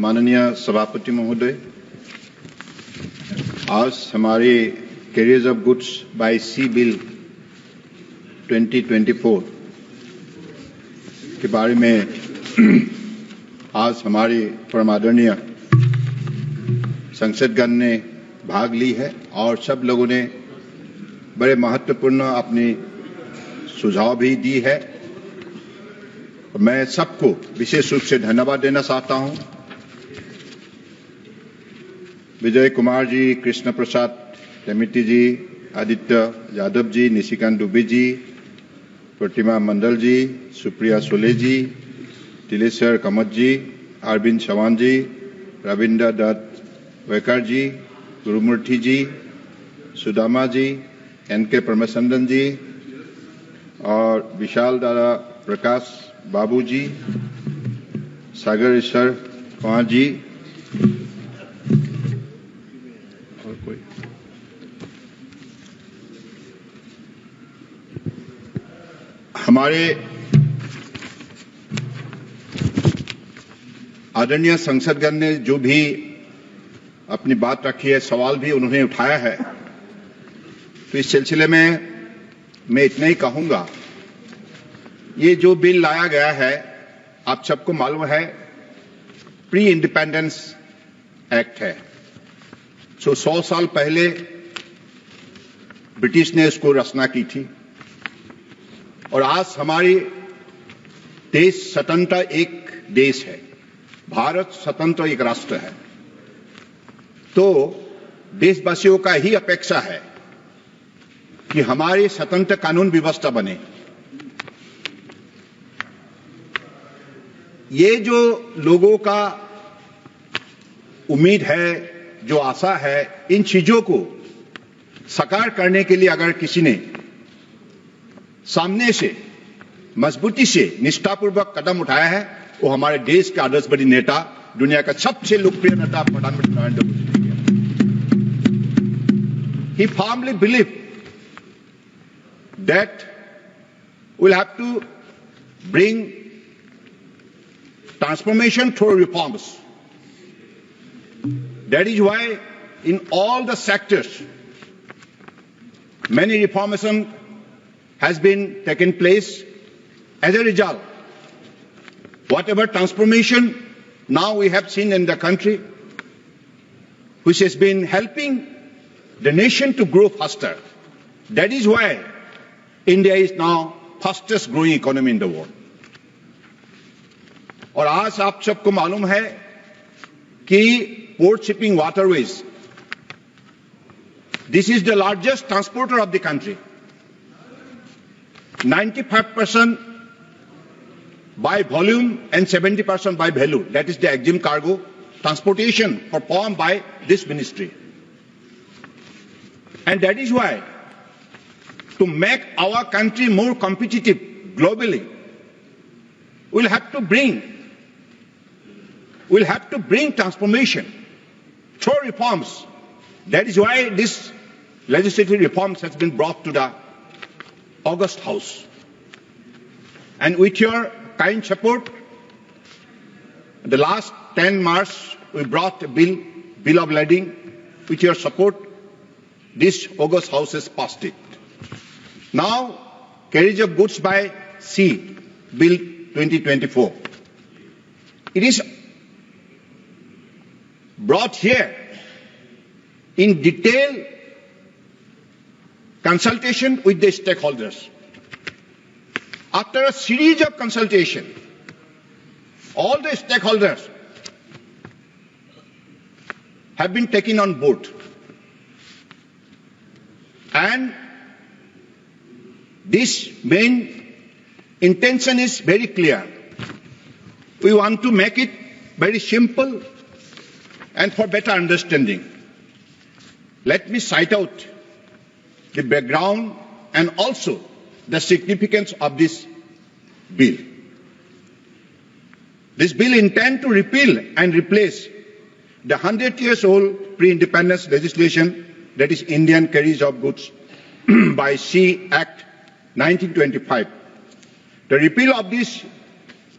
माननीय सभापति महोदय, आज हमारे carriers of goods by sea bill 2024 के बारे में आज हमारे परम आदरणीय संसदगण ने भाग ली है और सब लोगों ने बड़े महत्वपूर्ण अपनी सुझाव भी दी है। मैं सबको विशेष रूप से धन्यवाद देना चाहता हूं। विजय कुमार जी, कृष्ण प्रसाद तेमिति जी, आदित्य यादव जी, निशिकांत दुबे जी, प्रतिमा मंडल जी, सुप्रिया सोले जी, तिलेश्वर कामत जी, अरविंद चौहान जी, रविंद्र दत्त वेकर जी, गुरुमूर्ति जी, सुदामा जी, एनके परमेश्वरन जी और विशाल दादा प्रकाश बाबू जी, सागर ईश्वर कुमार जी और कोई हमारे आदरणीय संसदगण ने जो भी अपनी बात रखी है, सवाल भी उन्होंने उठाया है, तो इस सिलसिले में मैं इतना ही कहूंगा। ये जो बिल लाया गया है, आप सबको मालूम है, प्री इंडिपेंडेंस एक्ट है। 100 साल पहले ब्रिटिश ने इसको रचना की थी और आज हमारी देश स्वतंत्र एक देश है, भारत स्वतंत्र एक राष्ट्र है। तो देशवासियों का ही अपेक्षा है कि हमारी स्वतंत्र कानून व्यवस्था बने। ये जो लोगों का उम्मीद है, जो आशा है, इन चीजों को साकार करने के लिए अगर किसी ने सामने से मजबूती से निष्ठापूर्वक कदम उठाया है, वो हमारे देश के आदर्शवादी नेता, दुनिया का सबसे लोकप्रिय नेता प्रधानमंत्री Narendra Modi ji. He firmly believed that we'll have to bring transformation through reforms. That is why in all the sectors, many reformation has been taken place. As a result, whatever transformation now we have seen in the country, which has been helping the nation to grow faster. That is why India is now fastest growing economy in the world. और आज आप सबको मालूम है कि port shipping waterways, this is the largest transporter of the country. 95% by volume and 70% by value. That is the EXIM cargo transportation performed by this ministry. And that is why, to make our country more competitive globally, we'll have to bring transformation through reforms. That is why this legislative reforms has been brought to the August House. And with your kind support, the last 10 March, we brought a bill of lading. With your support, this August House has passed it. Now, carriage of goods by sea, Bill 2024. It is brought here in detailed consultation with the stakeholders. After a series of consultation, all the stakeholders have been taken on board. And this main intention is very clear. We want to make it very simple and for better understanding. Let me cite out the background and also the significance of this bill. This bill intends to repeal and replace the 100-year-old pre-independence legislation, that is Indian Carriage of Goods by Sea Act 1925. The repeal of this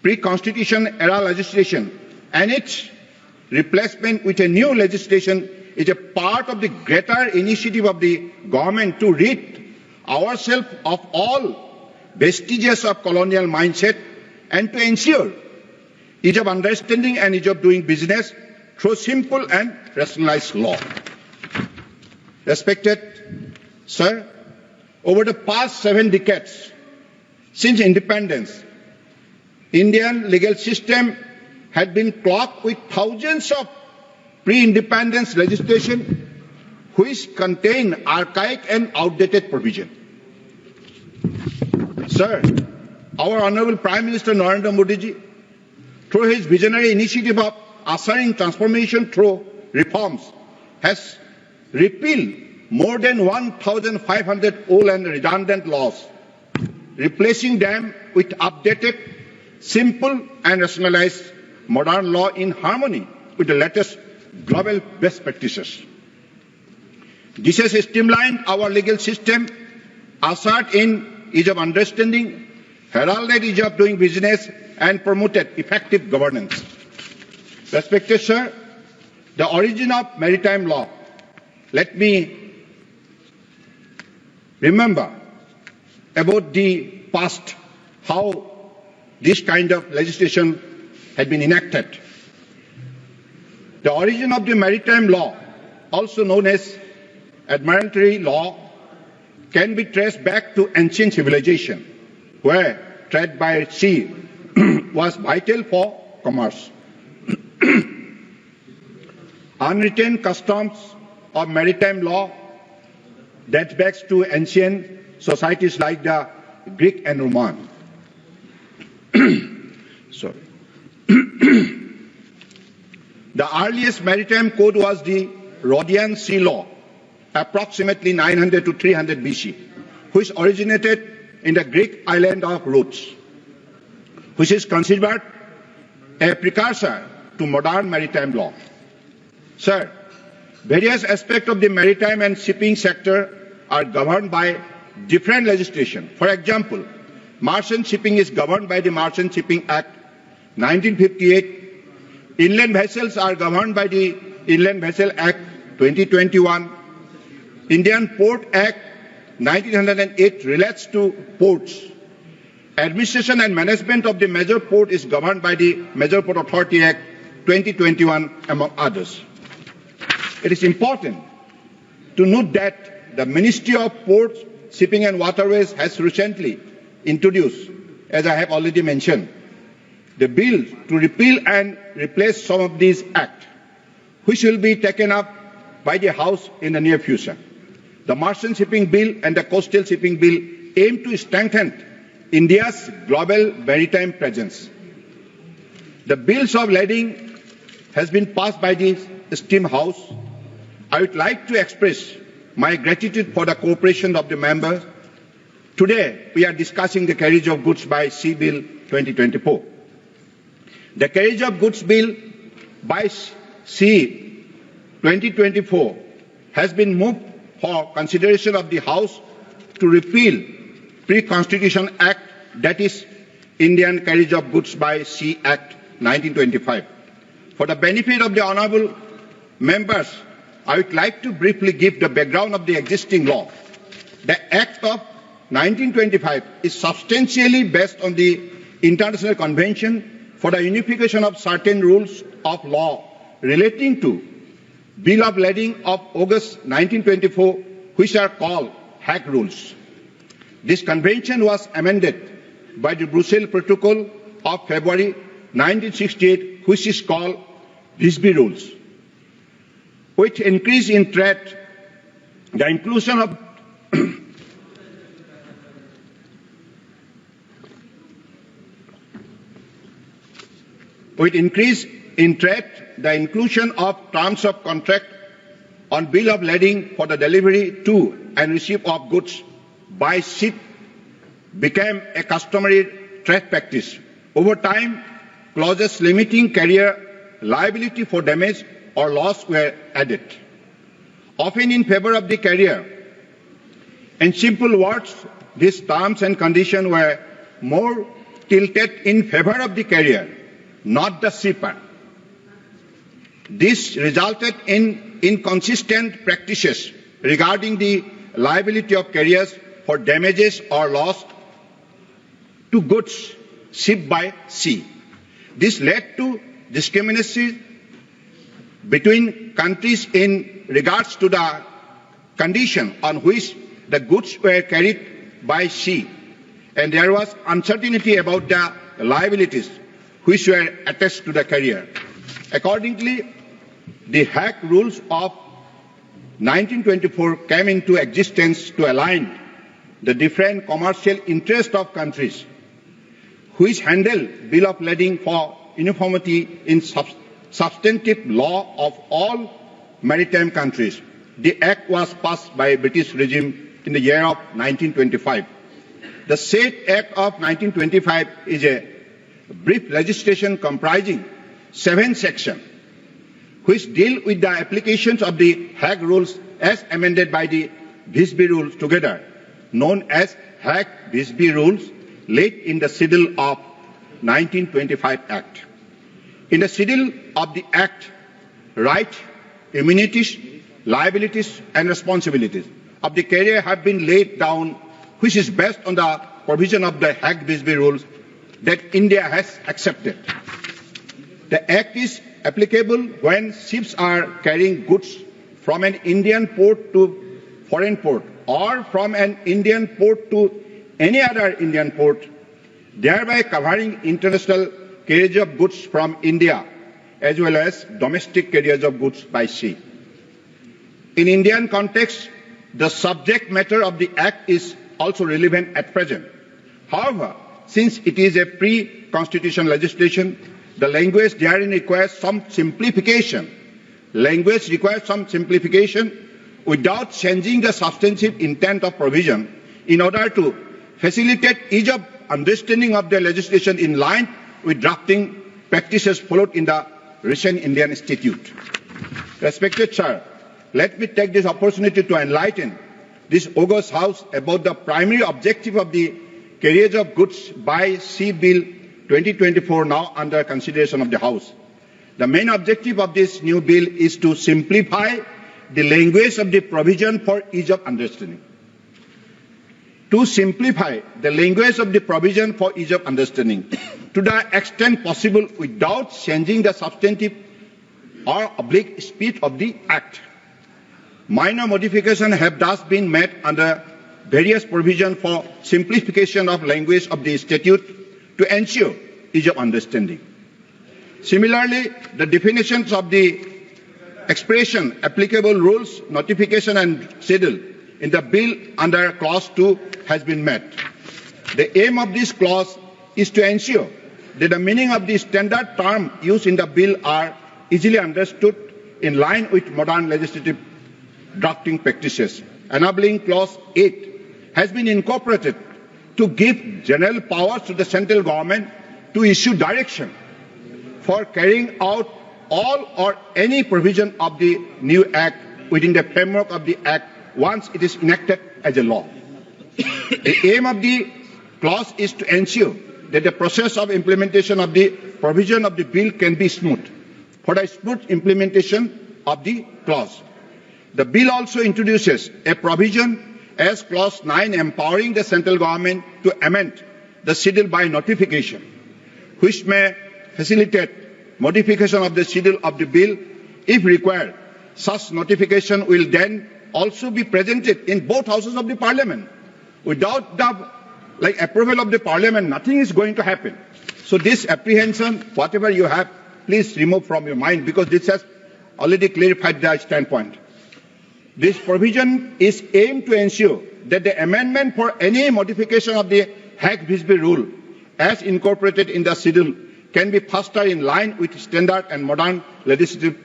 pre-constitution era legislation and its replacement with a new legislation is a part of the greater initiative of the government to rid ourselves of all vestiges of colonial mindset and to ensure ease of understanding and ease of doing business through simple and rationalized law. Respected Sir, over the past 7 decades since independence, Indian legal system had been clogged with thousands of pre-independence legislation which contain archaic and outdated provision. Sir, our Honorable Prime Minister Narendra Modi ji, through his visionary initiative of ushering transformation through reforms, has repealed more than 1,500 old and redundant laws, replacing them with updated, simple and rationalized modern law in harmony with the latest global best practices. This has streamlined our legal system, ushered in ease of understanding, heralded ease of doing business, and promoted effective governance. Respected Sir, the origin of maritime law. Let me remember about the past, how this kind of legislation had been enacted. The origin of the maritime law, also known as admiralty law, can be traced back to ancient civilization, where trade by sea was vital for commerce. Unwritten customs of maritime law dates back to ancient societies like the Greek and Roman. Sorry. The earliest maritime code was the Rhodian Sea Law, approximately 900 to 300 BC, which originated in the Greek island of Rhodes, which is considered a precursor to modern maritime law. Sir, various aspects of the maritime and shipping sector are governed by different legislation. For example, merchant shipping is governed by the Merchant Shipping Act 1958. Inland vessels are governed by the Inland Vessel Act 2021. Indian Port Act 1908 relates to ports. Administration and management of the major port is governed by the Major Port Authority Act 2021, among others. It is important to note that the Ministry of Ports, Shipping and Waterways has recently introduced, as I have already mentioned, the bill to repeal and replace some of these acts, which will be taken up by the House in the near future. The Merchant Shipping Bill and the Coastal Shipping Bill aim to strengthen India's global maritime presence. The bills of lading has been passed by the esteemed House. I would like to express my gratitude for the cooperation of the members. Today, we are discussing the Carriage of Goods by Sea Bill 2024. The Carriage of Goods Bill by Sea 2024 has been moved for consideration of the House to repeal Pre-Constitution Act, that is Indian Carriage of Goods by Sea Act 1925. For the benefit of the honourable members, I would like to briefly give the background of the existing law. The Act of 1925 is substantially based on the International Convention for the unification of certain rules of law relating to Bill of Lading of August 1924, which are called Hague Rules. This convention was amended by the Brussels Protocol of February 1968, which is called Visby Rules. With increase in trade, the inclusion of With increase in trade, the inclusion of terms of contract on bill of lading for the delivery to and receipt of goods by ship became a customary trade practice. Over time, clauses limiting carrier liability for damage or loss were added, often in favor of the carrier. In simple words, these terms and conditions were more tilted in favor of the carrier, not the shipper. This resulted in inconsistent practices regarding the liability of carriers for damages or loss to goods shipped by sea. This led to discrimination between countries in regards to the condition on which the goods were carried by sea, and there was uncertainty about the liabilities which were attached to the carrier. Accordingly, the Hague Rules of 1924 came into existence to align the different commercial interests of countries which handle bill of lading for uniformity in substantive law of all maritime countries. The Act was passed by British regime in the year of 1925. The said Act of 1925 is a brief legislation comprising 7 sections which deal with the applications of the Hague Rules as amended by the Visby Rules together, known as Hague-Visby Rules, laid in the Schedule of 1925 Act. In the Schedule of the Act, rights, immunities, liabilities and responsibilities of the carrier have been laid down, which is based on the provision of the Hague-Visby Rules that India has accepted. The Act is applicable when ships are carrying goods from an Indian port to foreign port or from an Indian port to any other Indian port, thereby covering international carriage of goods from India as well as domestic carriage of goods by sea. In Indian context, the subject matter of the Act is also relevant at present. However, since it is a pre-constitutional legislation, the language therein requires some simplification. Language requires some simplification without changing the substantive intent of provision in order to facilitate ease of understanding of the legislation in line with drafting practices followed in the recent Indian Institute. Respected Sir, let me take this opportunity to enlighten this august House about the primary objective of the Carriage of Goods by Sea Bill 2024 now under consideration of the House. The main objective of this new bill is to simplify the language of the provision for ease of understanding. To simplify the language of the provision for ease of understanding to the extent possible without changing the substantive or oblique spirit of the Act. Minor modifications have thus been made under various provisions for simplification of language of the statute to ensure ease of understanding. Similarly, the definitions of the expression, applicable rules, notification and schedule in the bill under clause 2 has been met. The aim of this clause is to ensure that the meaning of the standard term used in the bill are easily understood in line with modern legislative drafting practices. Enabling clause 8 has been incorporated to give general powers to the central government to issue direction for carrying out all or any provision of the new Act within the framework of the Act once it is enacted as a law. The aim of the clause is to ensure that the process of implementation of the provision of the bill can be smooth. For the smooth implementation of the clause, the bill also introduces a provision as clause 9 empowering the central government to amend the schedule by notification, which may facilitate modification of the schedule of the bill if required. Such notification will then also be presented in both houses of the parliament. Without the approval of the parliament, nothing is going to happen. So this apprehension, whatever you have, please remove from your mind, because this has already clarified the standpoint. This provision is aimed to ensure that the amendment for any modification of the Hague-Visby Rule as incorporated in the schedule can be faster in line with standard and modern legislative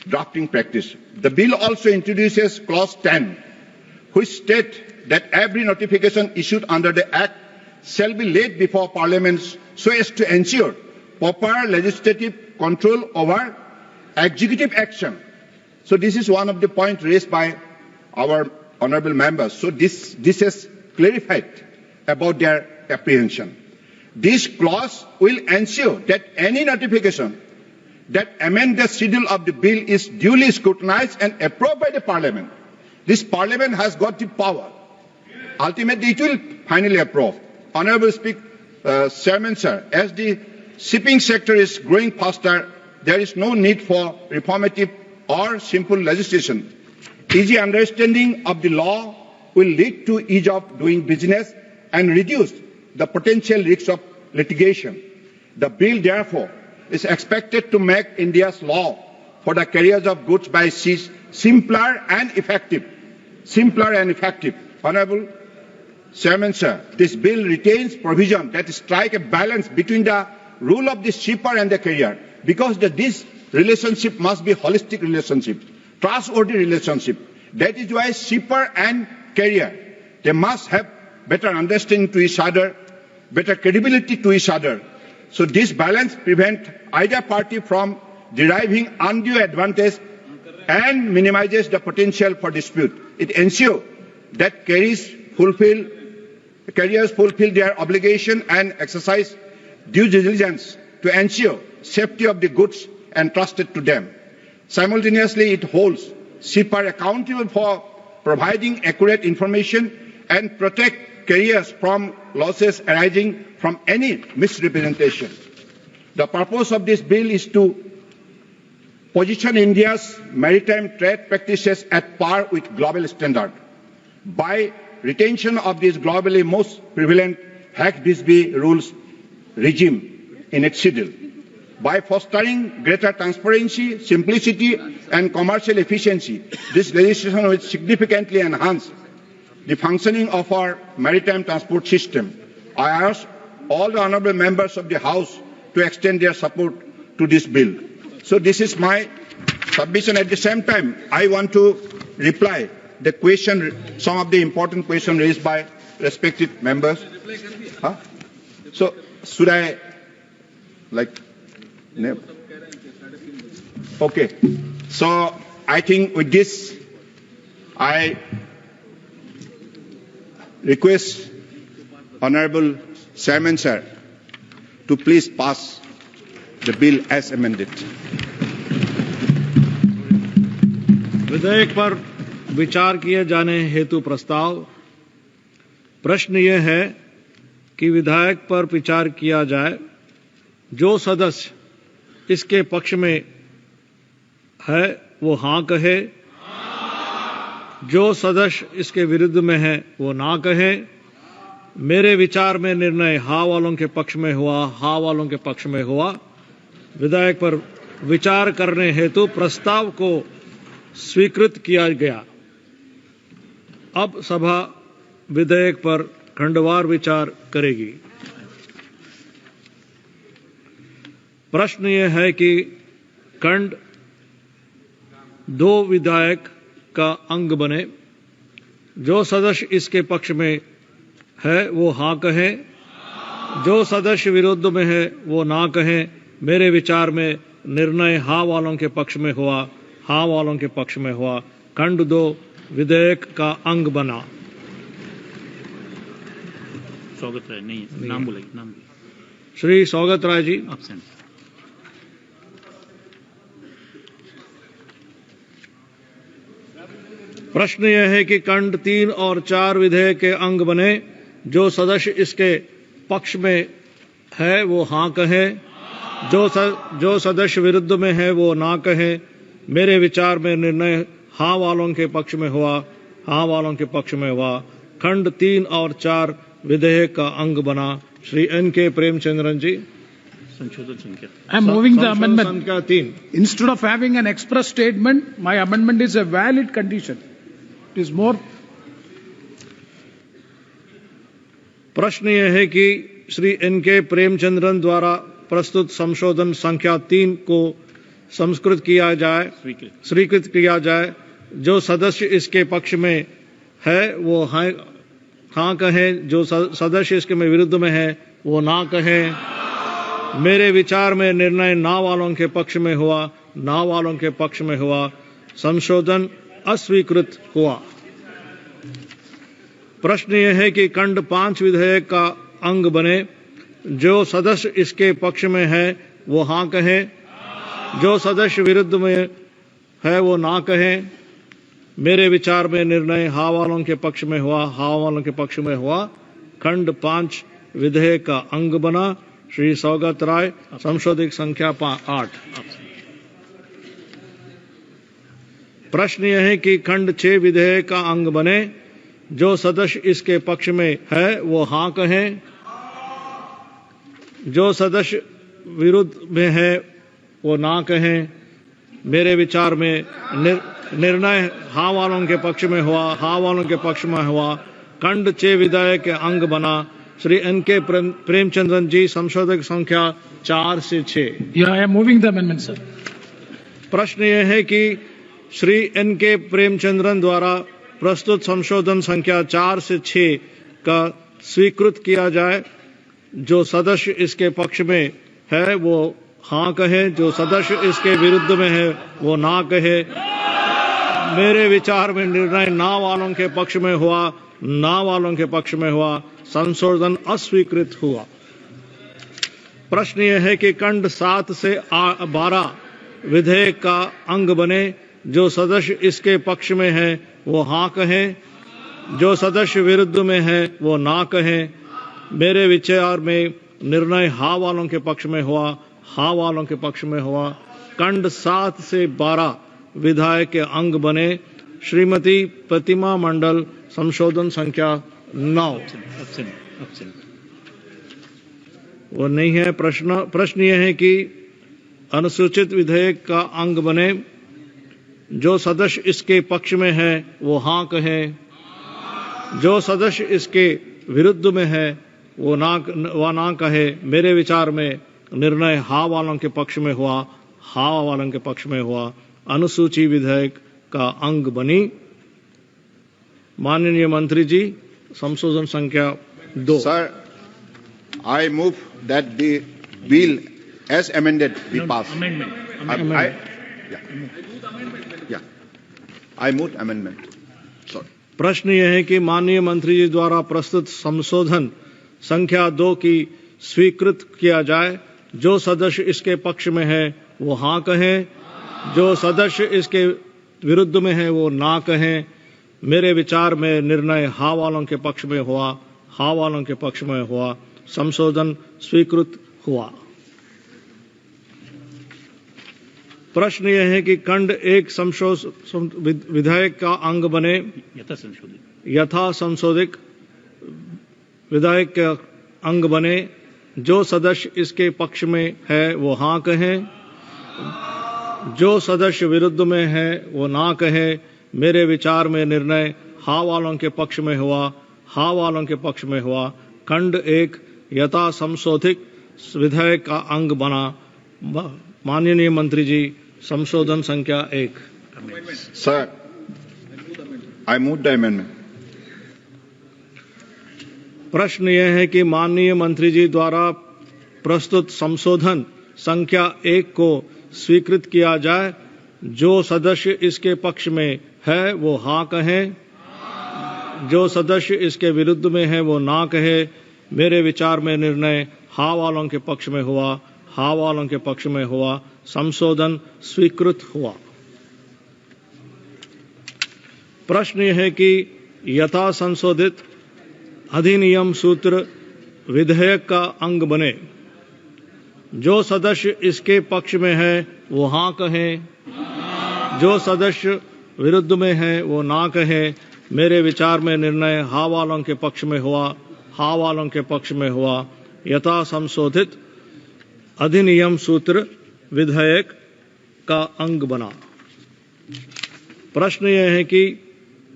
drafting practice. The bill also introduces clause 10, which states that every notification issued under the Act shall be laid before Parliament so as to ensure proper legislative control over executive action. So this is one of the points raised by our honourable members. So this is clarified about their apprehension. This clause will ensure that any notification that amended schedule of the bill is duly scrutinized and approved by the Parliament. This Parliament has got the power. Ultimately, it will finally approve. Honourable Chairman, sir, as the shipping sector is growing faster, there is no need for reformative or simple legislation. Easy understanding of the law will lead to ease of doing business and reduce the potential risks of litigation. The bill, therefore, is expected to make India's law for the carriers of goods by sea simpler and effective. Honourable Chairman, sir, this bill retains provision that strike a balance between the rule of the shipper and the carrier, because this relationship must be holistic relationship, trustworthy relationship. That is why shipper and carrier, they must have better understanding to each other, better credibility to each other. So this balance prevents either party from deriving undue advantage and minimizes the potential for dispute. It ensures that carriers fulfill their obligation and exercise due diligence to ensure safety of the goods entrusted to them. Simultaneously, it holds shipper accountable for providing accurate information and protect carriers from losses arising from any misrepresentation. The purpose of this bill is to position India's maritime trade practices at par with global standards by retention of this globally most prevalent Hart-Bisbee rules regime in its schedule. By fostering greater transparency, simplicity and commercial efficiency, this legislation will significantly enhance the functioning of our maritime transport system. I ask all the honourable members of the House to extend their support to this bill. So this is my submission. At the same time, I want to reply the question, some of the important questions raised by respected members. So should I Okay. So I think with this, I request Honourable Chairman, sir, to please pass the bill as amended. विधेयक पर विचार किए जाने हेतु प्रस्ताव। प्रश्न यह है कि विधेयक पर विचार किया जाए। जो सदस्य इसके पक्ष में है वो हाँ कहे, जो सदस्य इसके विरुद्ध में है वो ना कहे। मेरे विचार में निर्णय हाँ वालों के पक्ष में हुआ, हाँ वालों के पक्ष में हुआ। विधेयक पर विचार करने हेतु प्रस्ताव को स्वीकृत किया गया। अब सभा विधेयक पर खंडवार विचार करेगी। प्रश्न यह है कि खंड 2 विधेयक का अंग बने। जो सदस्य इसके पक्ष में है वो हाँ कहे, जो सदस्य विरोध में है वो ना कहे। मेरे विचार में निर्णय हाँ वालों के पक्ष में हुआ, हाँ वालों के पक्ष में हुआ। खंड 2 विधेयक का अंग बना। सौगत राय नहीं, नाम बोलेंगे, नाम श्री सौगत राय जी एब्सेंट। प्रश्न यह है कि खंड 3 और 4 विधेयक के अंग बने। जो सदस्य इसके पक्ष में है वो हाँ कहे, जो सदस्य विरुद्ध में है वो ना कहे। मेरे विचार में निर्णय हाँ वालों के पक्ष में हुआ, हाँ वालों के पक्ष में हुआ। खंड 3 और 4 विधेयक का अंग बना। श्री N.K. प्रेमचंद्रन जी। संशोधन संख्या I am moving the amendment. संख्या 3। Instead of having an express statement, my amendment is a valid condition. It is more. प्रश्न यह है कि श्री N.K. प्रेमचंद्रन द्वारा प्रस्तुत संशोधन संख्या 3 को संस्कृत किया जाए, स्वीकृत किया जाए। जो सदस्य इसके पक्ष में है वो हाँ कहे, जो सदस्य इसके में विरुद्ध में है वो ना कहे। मेरे विचार में निर्णय ना वालों के पक्ष में हुआ, ना वालों के पक्ष में हुआ। संशोधन अस्वीकृत हुआ। प्रश्न यह है कि खंड 5 विधेयक का अंग बने। जो सदस्य इसके पक्ष में है वो हाँ कहे, जो सदस्य विरुद्ध में है वो ना कहें। मेरे विचार में निर्णय हाँ वालों के पक्ष में हुआ, हाँ वालों के पक्ष में हुआ। खंड 5 विधेयक का अंग बना। श्री सौगत राय, संशोधित संख्या 8। प्रश्न यह है कि खंड 6 विधेयक का अंग बने। जो सदस्य इसके पक्ष में है वो हाँ कहें। जो सदस्य विरुद्ध में है वो ना कहें। मेरे विचार में निर्णय हाँ वालों के पक्ष में हुआ, हाँ वालों के पक्ष में हुआ। खंड 6 विधेयक के अंग बना। श्री एन.के. प्रेमचंद्रन जी, संशोधक संख्या 4 से 6। Yeah, I am moving the amendment, sir. प्रश्न यह है कि श्री एन.के. प्रेमचंद्रन द्वारा प्रस्तुत संशोधन संख्या 4 से 6 का स्वीकृत किया जाए। जो सदस्य इसके पक्ष में है वो हाँ कहे। जो सदस्य इसके विरुद्ध में है वो ना कहे। मेरे विचार में निर्णय ना वालों के पक्ष में हुआ, ना वालों के पक्ष में हुआ। संशोधन अस्वीकृत हुआ। प्रश्न यह है कि खंड 7 से 12 विधेयक का अंग बने। जो सदस्य इसके पक्ष में है वो हाँ कहें। जो सदस्य विरुद्ध में है वो ना कहें। मेरे विचार में निर्णय हाँ वालों के पक्ष में हुआ, हाँ वालों के पक्ष में हुआ। खंड 7 से 12 विधेयक के अंग बने। श्रीमती प्रतिमा मंडल, संशोधन संख्या 9। वो नहीं है। प्रश्न यह है कि अनुसूचित विधेयक का अंग बने। जो सदस्य इसके पक्ष में है वो हाँ कहें। जो सदस्य इसके विरुद्ध में है वो ना कहे। मेरे विचार में निर्णय हाँ वालों के पक्ष में हुआ, हाँ वालों के पक्ष में हुआ। अनुसूची विधेयक का अंग बनी। माननीय मंत्री जी, संशोधन संख्या 2। Sir, I move that the bill as amended be passed. Amendment. I move amendment. Sorry. प्रश्न यह है कि माननीय मंत्री जी द्वारा प्रस्तुत संशोधन संख्या 2 की स्वीकृत किया जाए। जो सदस्य इसके पक्ष में है वो हाँ कहें। जो सदस्य इसके विरुद्ध में है वो ना कहें। मेरे विचार में निर्णय हाँ वालों के पक्ष में हुआ, हाँ वालों के पक्ष में हुआ। संशोधन स्वीकृत हुआ। प्रश्न यह है कि खंड 1 विधेयक का अंग बने। यथा संशोधित विधेयक के अंग बने। जो सदस्य इसके पक्ष में है वो हाँ कहें। जो सदस्य विरुद्ध में है वो ना कहे। मेरे विचार में निर्णय हाँ वालों के पक्ष में हुआ, हाँ वालों के पक्ष में हुआ। खंड 1 यथा संशोधित विधेयक का अंग बना। माननीय मंत्री जी, संशोधन संख्या 1। Sir, I move the amendment. प्रश्न यह है कि माननीय मंत्री जी द्वारा प्रस्तुत संशोधन संख्या 1 को स्वीकृत किया जाए। जो सदस्य इसके पक्ष में है वो हाँ कहें। जो सदस्य इसके विरुद्ध में है वो ना कहे। मेरे विचार में निर्णय हाँ वालों के पक्ष में हुआ, हाँ वालों के पक्ष में हुआ। संशोधन स्वीकृत हुआ। प्रश्न यह है कि यथा संशोधित अधिनियम सूत्र विधेयक का अंग बने। जो सदस्य इसके पक्ष में है वो हाँ कहें। जो सदस्य विरुद्ध में है वो ना कहे। मेरे विचार में निर्णय हाँ वालों के पक्ष में हुआ, हाँ वालों के पक्ष में हुआ। यथा संशोधित अधिनियम सूत्र विधेयक का अंग बना। प्रश्न यह है कि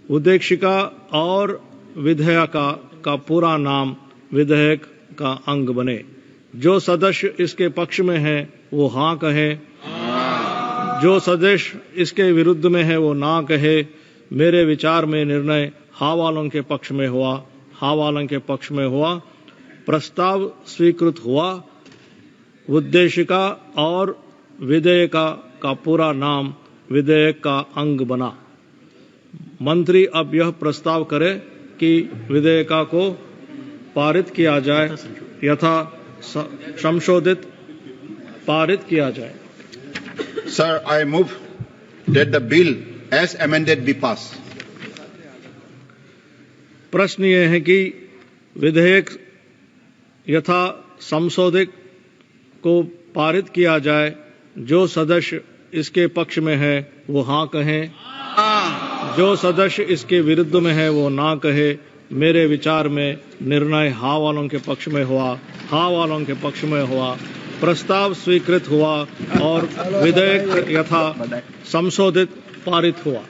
उद्देशिका और विधेयका का पूरा नाम विधेयक का अंग बने। जो सदस्य इसके पक्ष में है वो हाँ कहे। जो सदस्य इसके विरुद्ध में है वो ना कहे। मेरे विचार में निर्णय हाँ वालों के पक्ष में हुआ, हाँ वालों के पक्ष में हुआ। प्रस्ताव स्वीकृत हुआ। उद्देशिका और विधेयका का पूरा नाम विधेयक का अंग बना। मंत्री अब यह प्रस्ताव करे कि विधेयका को पारित किया जाए, यथा संशोधित पारित किया जाए। Sir, I move that the bill as amended be passed. प्रश्न ये है कि विधेयक यथा संशोधित को पारित किया जाए। जो सदस्य इसके पक्ष में है वो हाँ कहें, जो सदस्य इसके विरुद्ध में है वो ना कहे। मेरे विचार में निर्णय हाँ वालों के पक्ष में हुआ, हाँ वालों के पक्ष में हुआ। प्रस्ताव स्वीकृत हुआ और विधेयक यथा संशोधित पारित हुआ।